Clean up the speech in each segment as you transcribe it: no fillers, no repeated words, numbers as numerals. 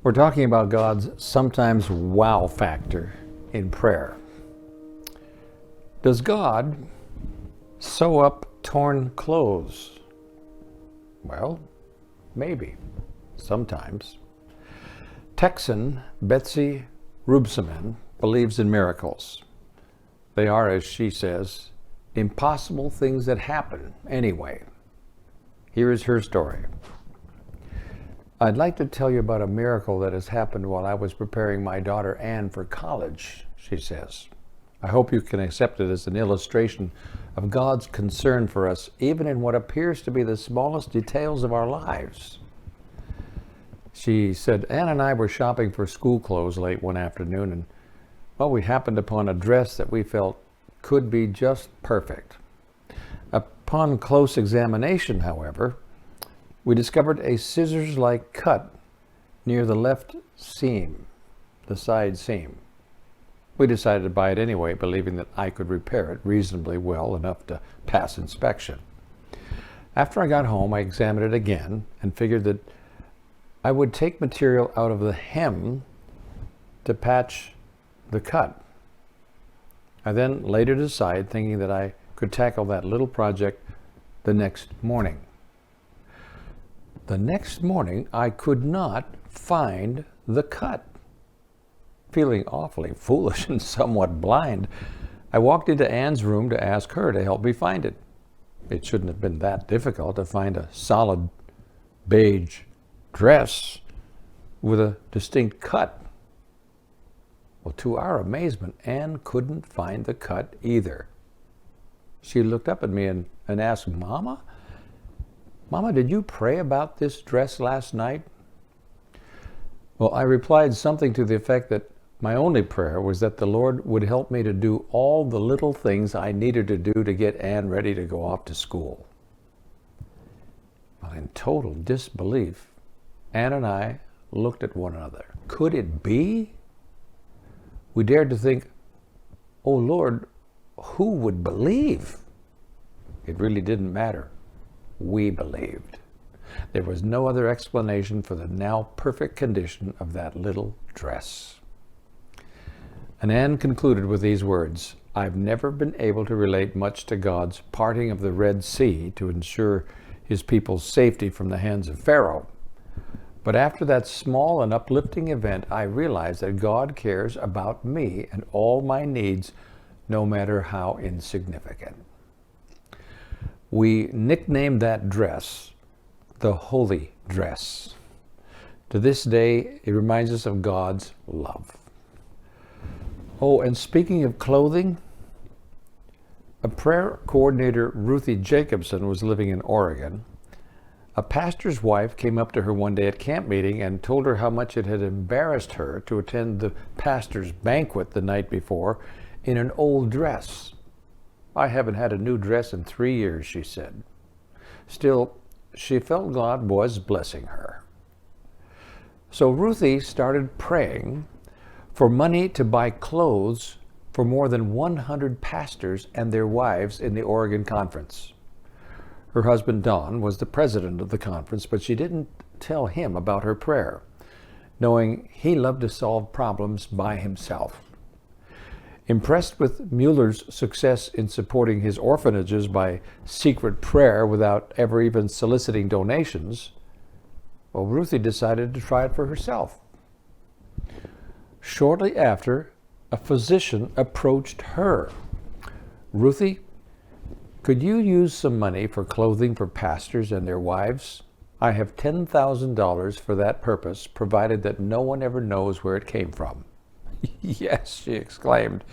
We're talking about God's sometimes wow factor in prayer. Does God sew up torn clothes? Well, maybe, sometimes. Texan Betsy Rubsamen believes in miracles. They are, as she says, impossible things that happen anyway. Here is her story. I'd like to tell you about a miracle that has happened while I was preparing my daughter Anne for college, she says. I hope you can accept it as an illustration of God's concern for us, even in what appears to be the smallest details of our lives. She said, Anne and I were shopping for school clothes late one afternoon, and we happened upon a dress that we felt could be just perfect. Upon close examination, however, we discovered a scissors-like cut near the left seam, the side seam. We decided to buy it anyway, believing that I could repair it reasonably well enough to pass inspection. After I got home, I examined it again and figured that I would take material out of the hem to patch the cut. I then laid it aside, thinking that I could tackle that little project the next morning. The next morning, I could not find the cut. Feeling awfully foolish and somewhat blind, I walked into Anne's room to ask her to help me find it. It shouldn't have been that difficult to find a solid beige dress with a distinct cut. Well, to our amazement, Anne couldn't find the cut either. She looked up at me and asked, Mama, did you pray about this dress last night? Well, I replied something to the effect that my only prayer was that the Lord would help me to do all the little things I needed to do to get Anne ready to go off to school. Well, in total disbelief, Anne and I looked at one another. Could it be? We dared to think, oh Lord, who would believe? It really didn't matter. We believed. There was no other explanation for the now perfect condition of that little dress. And Anne concluded with these words, I've never been able to relate much to God's parting of the Red Sea to ensure his people's safety from the hands of Pharaoh. But after that small and uplifting event, I realized that God cares about me and all my needs, no matter how insignificant. We nicknamed that dress the Holy Dress. To this day, it reminds us of God's love. Oh, and speaking of clothing, a prayer coordinator, Ruthie Jacobson, was living in Oregon. A pastor's wife came up to her one day at camp meeting and told her how much it had embarrassed her to attend the pastor's banquet the night before in an old dress. I haven't had a new dress in 3 years, she said. Still, she felt God was blessing her. So Ruthie started praying for money to buy clothes for more than 100 pastors and their wives in the Oregon Conference. Her husband, Don, was the president of the conference, but she didn't tell him about her prayer, knowing he loved to solve problems by himself. Impressed with Mueller's success in supporting his orphanages by secret prayer without ever even soliciting donations, Ruthie decided to try it for herself. Shortly after, a physician approached her. Ruthie, could you use some money for clothing for pastors and their wives? I have $10,000 for that purpose, provided that no one ever knows where it came from. Yes, she exclaimed.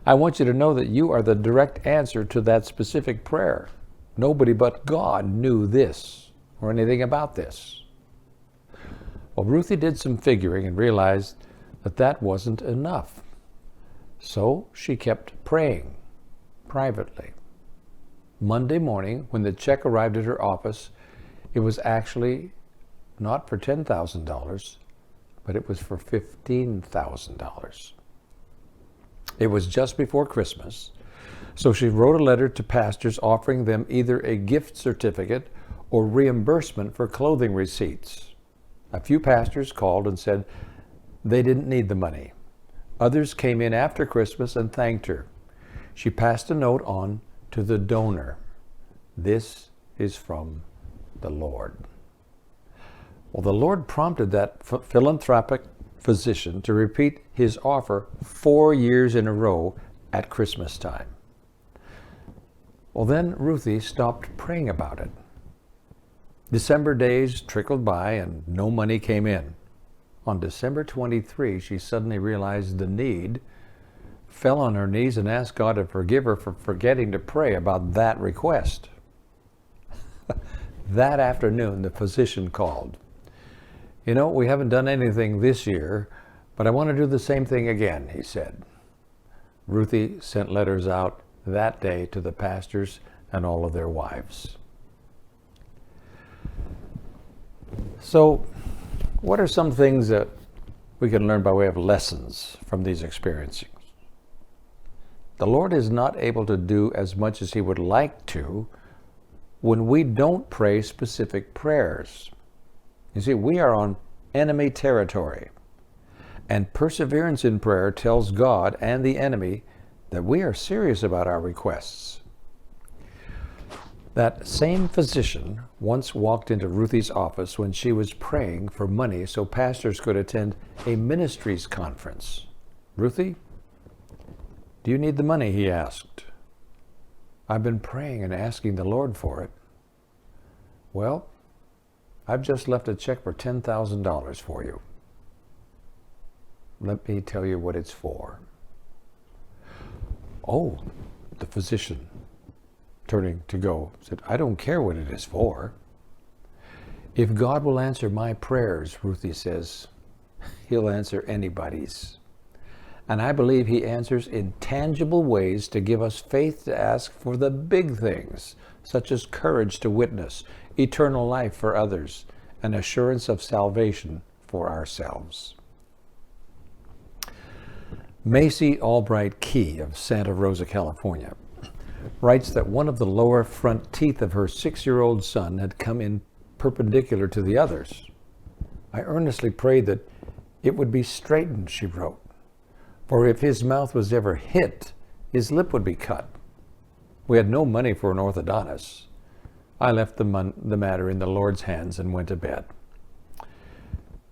I want you to know that you are the direct answer to that specific prayer. Nobody but God knew this or anything about this. Well, Ruthie did some figuring and realized that wasn't enough. So she kept praying privately. Monday morning, when the check arrived at her office, it was actually not for $10,000, but it was for $15,000. It was just before Christmas, so she wrote a letter to pastors offering them either a gift certificate or reimbursement for clothing receipts. A few pastors called and said they didn't need the money. Others came in after Christmas and thanked her. She passed a note on to the donor. This is from the Lord. Well, the Lord prompted that philanthropic physician to repeat his offer 4 years in a row at Christmas time. Well, then Ruthie stopped praying about it. December days trickled by and no money came in. On December 23, she suddenly realized the need, fell on her knees and asked God to forgive her for forgetting to pray about that request. That afternoon, the physician called. You know, we haven't done anything this year, but I want to do the same thing again, he said. Ruthie sent letters out that day to the pastors and all of their wives. So, what are some things that we can learn by way of lessons from these experiences? The Lord is not able to do as much as he would like to when we don't pray specific prayers. You see, we are on enemy territory, and perseverance in prayer tells God and the enemy that we are serious about our requests. That same physician once walked into Ruthie's office when she was praying for money so pastors could attend a ministries conference. Ruthie, do you need the money? He asked. I've been praying and asking the Lord for it. Well, I've just left a check for $10,000 for you. Let me tell you what it's for. Oh, the physician, turning to go, said, I don't care what it is for. If God will answer my prayers, Ruthie says, he'll answer anybody's. And I believe he answers in tangible ways to give us faith to ask for the big things, such as courage to witness, eternal life for others, and assurance of salvation for ourselves. Macy Albright Key of Santa Rosa, California, writes that one of the lower front teeth of her 6-year-old son had come in perpendicular to the others. I earnestly prayed that it would be straightened, she wrote, for if his mouth was ever hit, his lip would be cut. We had no money for an orthodontist. I left the matter in the Lord's hands and went to bed.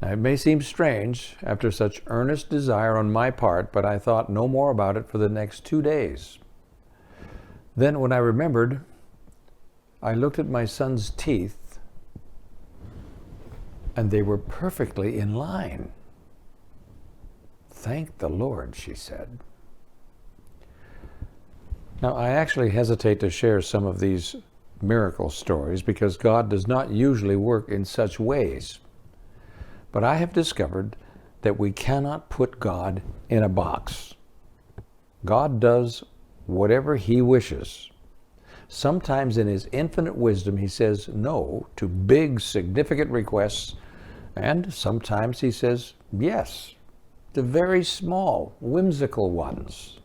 Now, it may seem strange after such earnest desire on my part, but I thought no more about it for the next 2 days. Then when I remembered, I looked at my son's teeth and they were perfectly in line. Thank the Lord, she said. Now, I actually hesitate to share some of these miracle stories because God does not usually work in such ways. But I have discovered that we cannot put God in a box. God does whatever he wishes. Sometimes in his infinite wisdom, he says no to big, significant requests, and sometimes he says yes to very small, whimsical ones.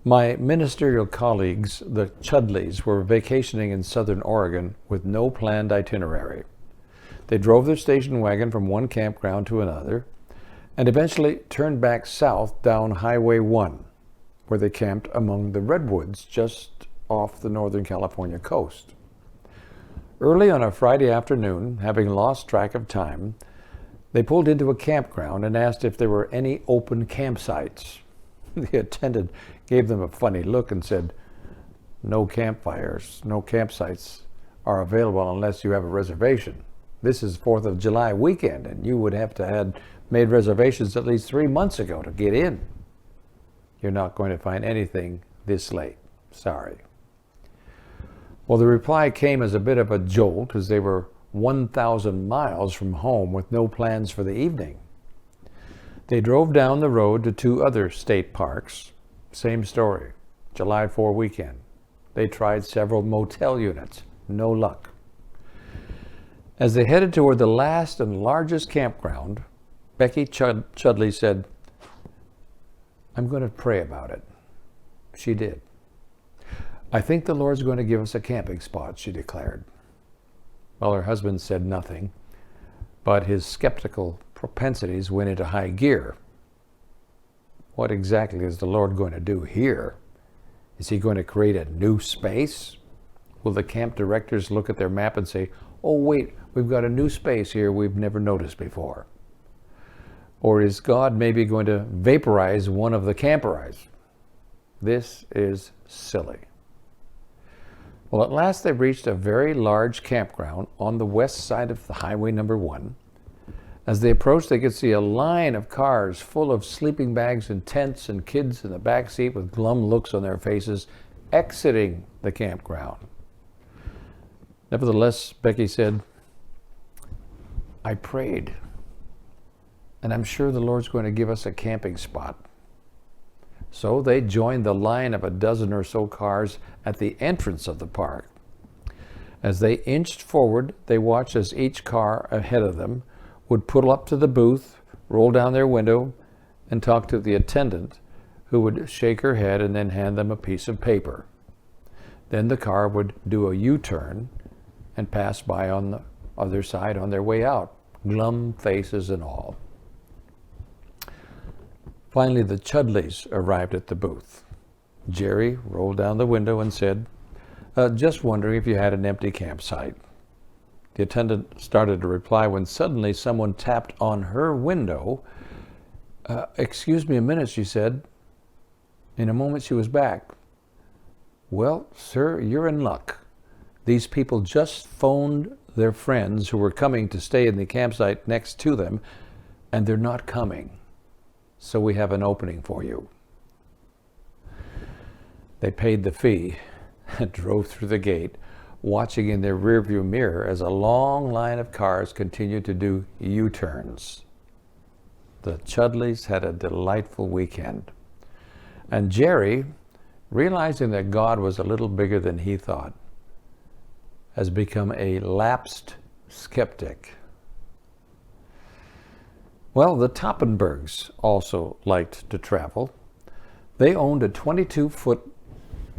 My ministerial colleagues, the Chudleys, were vacationing in southern Oregon with no planned itinerary. They drove their station wagon from one campground to another and eventually turned back south down Highway 1, where they camped among the redwoods just off the Northern California coast. Early on a Friday afternoon, having lost track of time, they pulled into a campground and asked if there were any open campsites. The attendant gave them a funny look and said, no campfires, no campsites are available unless you have a reservation. This is 4th of July weekend, and you would have to have made reservations at least 3 months ago to get in. You're not going to find anything this late. Sorry. Well, the reply came as a bit of a jolt as they were 1,000 miles from home with no plans for the evening. They drove down the road to 2 other state parks. Same story. July 4 weekend. They tried several motel units. No luck. As they headed toward the last and largest campground, Becky Chudley said, I'm going to pray about it. She did. I think the Lord's going to give us a camping spot, she declared. Well, her husband said nothing, but his skeptical propensities went into high gear. What exactly is the Lord going to do here? Is he going to create a new space? Will the camp directors look at their map and say, oh wait, we've got a new space here we've never noticed before? Or is God maybe going to vaporize one of the camperites? This is silly. Well, at last they reached a very large campground on the west side of the highway number 1. As they approached, they could see a line of cars full of sleeping bags and tents and kids in the back seat with glum looks on their faces exiting the campground. Nevertheless, Becky said, I prayed, and I'm sure the Lord's going to give us a camping spot. So they joined the line of a dozen or so cars at the entrance of the park. As they inched forward, they watched as each car ahead of them would pull up to the booth, roll down their window, and talk to the attendant, who would shake her head and then hand them a piece of paper. Then the car would do a U-turn and pass by on the other side on their way out, glum faces and all. Finally, the Chudleys arrived at the booth. Jerry rolled down the window and said, just wondering if you had an empty campsite. The attendant started to reply when suddenly someone tapped on her window. Excuse me a minute, she said. In a moment she was back. Well, sir, you're in luck. These people just phoned their friends who were coming to stay in the campsite next to them, and they're not coming. So we have an opening for you. They paid the fee and drove through the gate, watching in their rearview mirror as a long line of cars continued to do U-turns. The Chudleys had a delightful weekend. And Jerry, realizing that God was a little bigger than he thought, has become a lapsed skeptic. Well, the Toppenbergs also liked to travel. They owned a 22-foot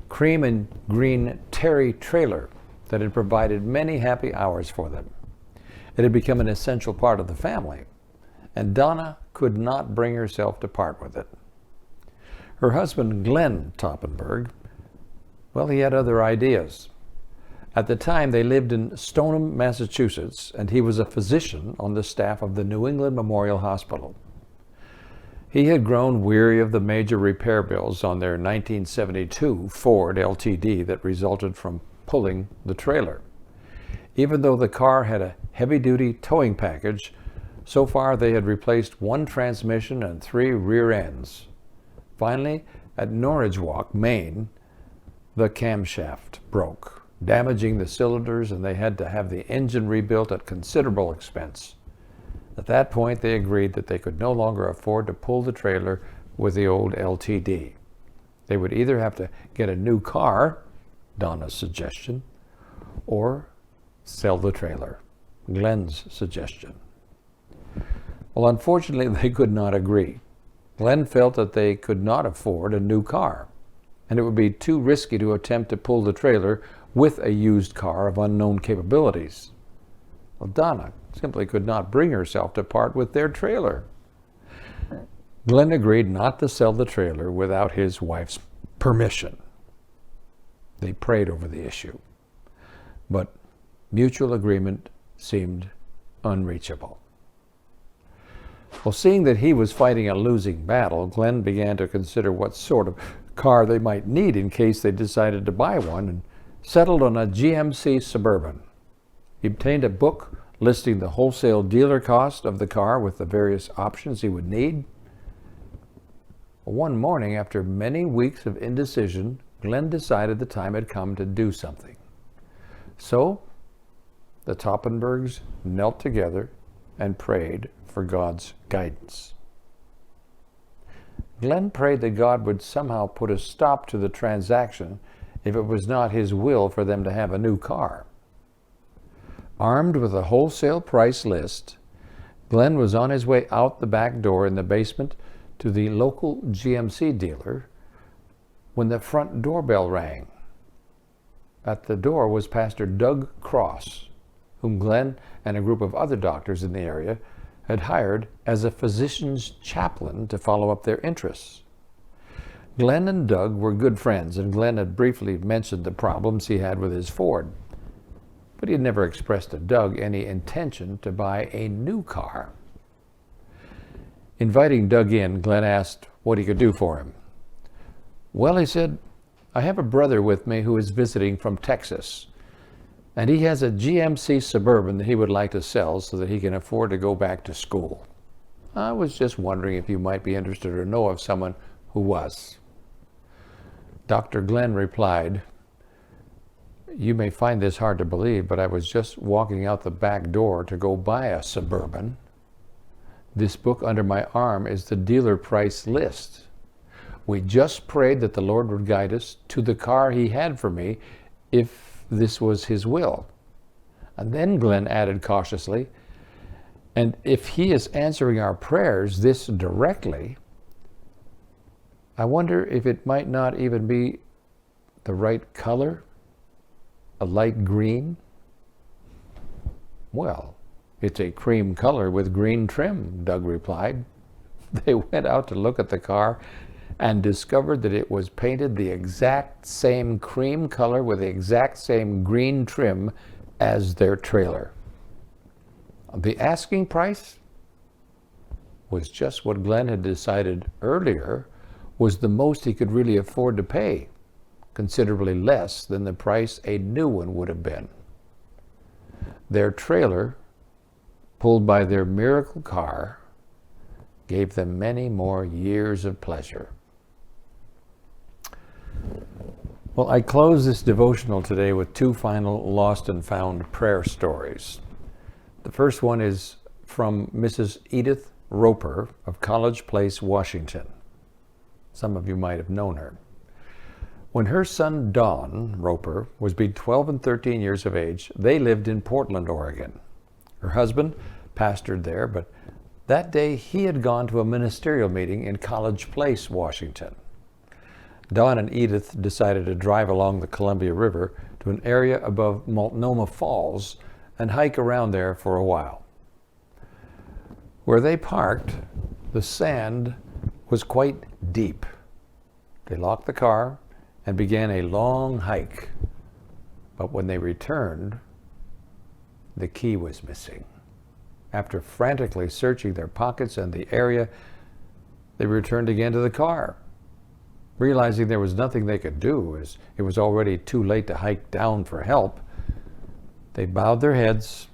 cream and green Terry trailer that had provided many happy hours for them. It had become an essential part of the family, and Donna could not bring herself to part with it. Her husband, Glenn Toppenberg, well, he had other ideas. At the time, they lived in Stoneham, Massachusetts, and he was a physician on the staff of the New England Memorial Hospital. He had grown weary of the major repair bills on their 1972 Ford LTD that resulted from pulling the trailer. Even though the car had a heavy-duty towing package, so far they had replaced 1 transmission and 3 rear ends. Finally, at Norridgewock, Maine, the camshaft broke, damaging the cylinders, and they had to have the engine rebuilt at considerable expense. At that point, they agreed that they could no longer afford to pull the trailer with the old LTD. They would either have to get a new car, Donna's suggestion, or sell the trailer, Glenn's suggestion. Well, unfortunately, they could not agree. Glenn felt that they could not afford a new car, and it would be too risky to attempt to pull the trailer with a used car of unknown capabilities. Well, Donna simply could not bring herself to part with their trailer. Glenn agreed not to sell the trailer without his wife's permission. They prayed over the issue, but mutual agreement seemed unreachable. Well, seeing that he was fighting a losing battle, Glenn began to consider what sort of car they might need in case they decided to buy one, and settled on a GMC Suburban. He obtained a book listing the wholesale dealer cost of the car with the various options he would need. One morning, after many weeks of indecision, Glenn decided the time had come to do something. So, the Toppenbergs knelt together and prayed for God's guidance. Glenn prayed that God would somehow put a stop to the transaction if it was not his will for them to have a new car. Armed with a wholesale price list, Glenn was on his way out the back door in the basement to the local GMC dealer when the front doorbell rang. At the door was Pastor Doug Cross, whom Glenn and a group of other doctors in the area had hired as a physician's chaplain to follow up their interests. Glenn and Doug were good friends, and Glenn had briefly mentioned the problems he had with his Ford, but he had never expressed to Doug any intention to buy a new car. Inviting Doug in, Glenn asked what he could do for him. "Well," he said, "I have a brother with me who is visiting from Texas, and he has a GMC Suburban that he would like to sell so that he can afford to go back to school. I was just wondering if you might be interested or know of someone who was." Dr. Glenn replied, "You may find this hard to believe, but I was just walking out the back door to go buy a Suburban. This book under my arm is the dealer price list. We just prayed that the Lord would guide us to the car he had for me if this was his will." And then Glenn added cautiously, "And if he is answering our prayers this directly, I wonder if it might not even be the right color, a light green." "Well, it's a cream color with green trim," Doug replied. They went out to look at the car and discovered that it was painted the exact same cream color with the exact same green trim as their trailer. The asking price was just what Glenn had decided earlier was the most he could really afford to pay, considerably less than the price a new one would have been. Their trailer, pulled by their miracle car, gave them many more years of pleasure. Well, I close this devotional today with two final lost and found prayer stories. The first one is from Mrs. Edith Roper of College Place, Washington. Some of you might have known her. When her son Don Roper was between 12 and 13 years of age, they lived in Portland, Oregon. Her husband pastored there, but that day he had gone to a ministerial meeting in College Place, Washington. Don and Edith decided to drive along the Columbia River to an area above Multnomah Falls and hike around there for a while. Where they parked, the sand was quite deep. They locked the car and began a long hike. But when they returned, the key was missing. After frantically searching their pockets and the area, they returned again to the car. Realizing there was nothing they could do, as it was already too late to hike down for help, they bowed their heads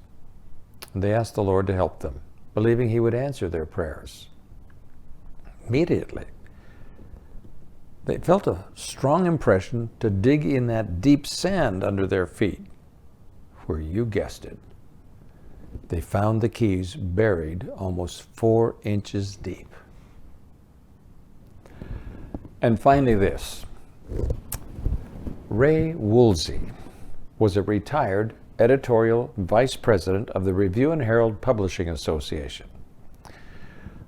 and they asked the Lord to help them, believing he would answer their prayers. Immediately, they felt a strong impression to dig in that deep sand under their feet, where you guessed it, they found the keys buried almost 4 inches deep. And finally this, Ray Woolsey was a retired editorial vice president of the Review and Herald Publishing Association.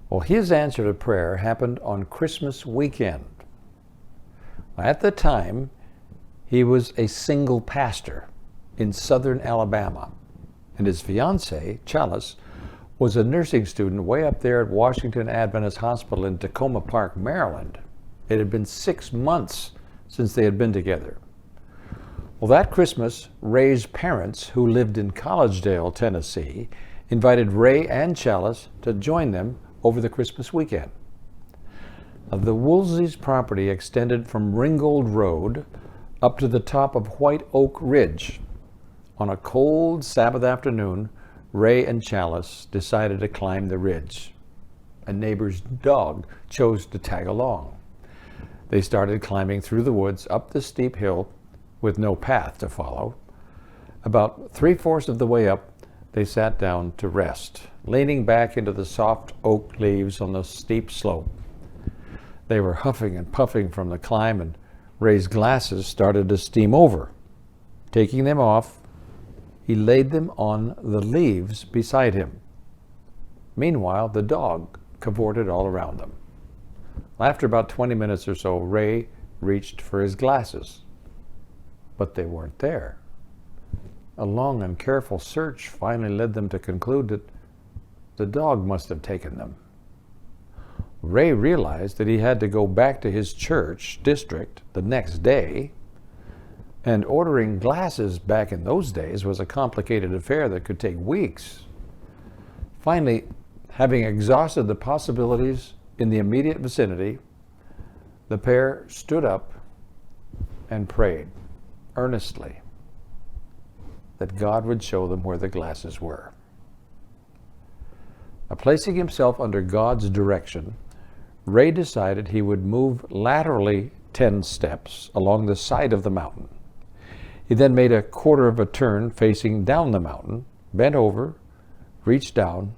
Well, his answer to prayer happened on Christmas weekend. At the time, he was a single pastor in southern Alabama, and his fiancée, Chalice, was a nursing student way up there at Washington Adventist Hospital in Tacoma Park, Maryland. It had been 6 months since they had been together. Well, that Christmas, Ray's parents, who lived in Collegedale, Tennessee, invited Ray and Chalice to join them over the Christmas weekend. The Woolsey's property extended from Ringgold Road up to the top of White Oak Ridge. On a cold Sabbath afternoon, Ray and Chalice decided to climb the ridge. A neighbor's dog chose to tag along. They started climbing through the woods up the steep hill with no path to follow. About 3/4 of the way up, they sat down to rest, leaning back into the soft oak leaves on the steep slope. They were huffing and puffing from the climb, and Ray's glasses started to steam over. Taking them off, he laid them on the leaves beside him. Meanwhile, the dog cavorted all around them. After about 20 minutes or so, Ray reached for his glasses, but they weren't there. A long and careful search finally led them to conclude that the dog must have taken them. Ray realized that he had to go back to his church district the next day, and ordering glasses back in those days was a complicated affair that could take weeks. Finally, having exhausted the possibilities in the immediate vicinity, the pair stood up and prayed earnestly that God would show them where the glasses were. Now, placing himself under God's direction, Ray decided he would move laterally 10 steps along the side of the mountain. He then made a quarter of a turn facing down the mountain, bent over, reached down,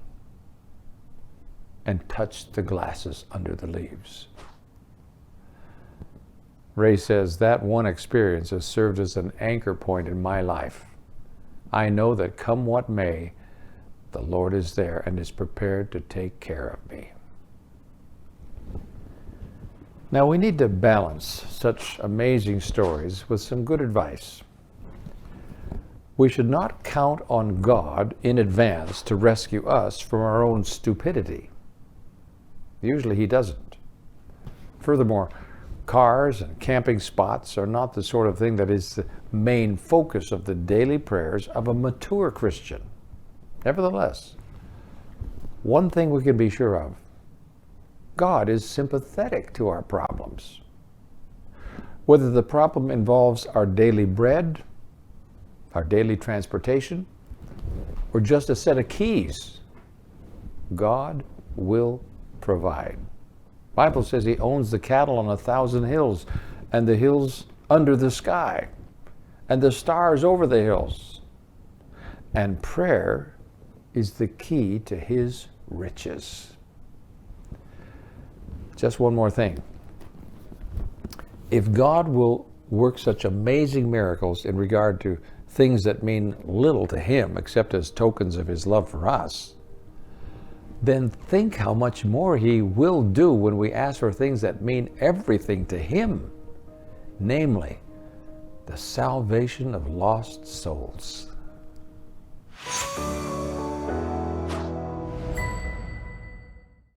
and touched the glasses under the leaves. Ray says, that one experience has served as an anchor point in my life. I know that come what may, the Lord is there and is prepared to take care of me. Now, we need to balance such amazing stories with some good advice. We should not count on God in advance to rescue us from our own stupidity. Usually he doesn't. Furthermore, cars and camping spots are not the sort of thing that is the main focus of the daily prayers of a mature Christian. Nevertheless, one thing we can be sure of: God is sympathetic to our problems. Whether the problem involves our daily bread, our daily transportation, or just a set of keys, God will provide. The Bible says he owns the cattle on 1,000 hills, and the hills under the sky, and the stars over the hills. And prayer is the key to his riches. Just one more thing. If God will work such amazing miracles in regard to things that mean little to him except as tokens of his love for us, then think how much more he will do when we ask for things that mean everything to him, namely, the salvation of lost souls.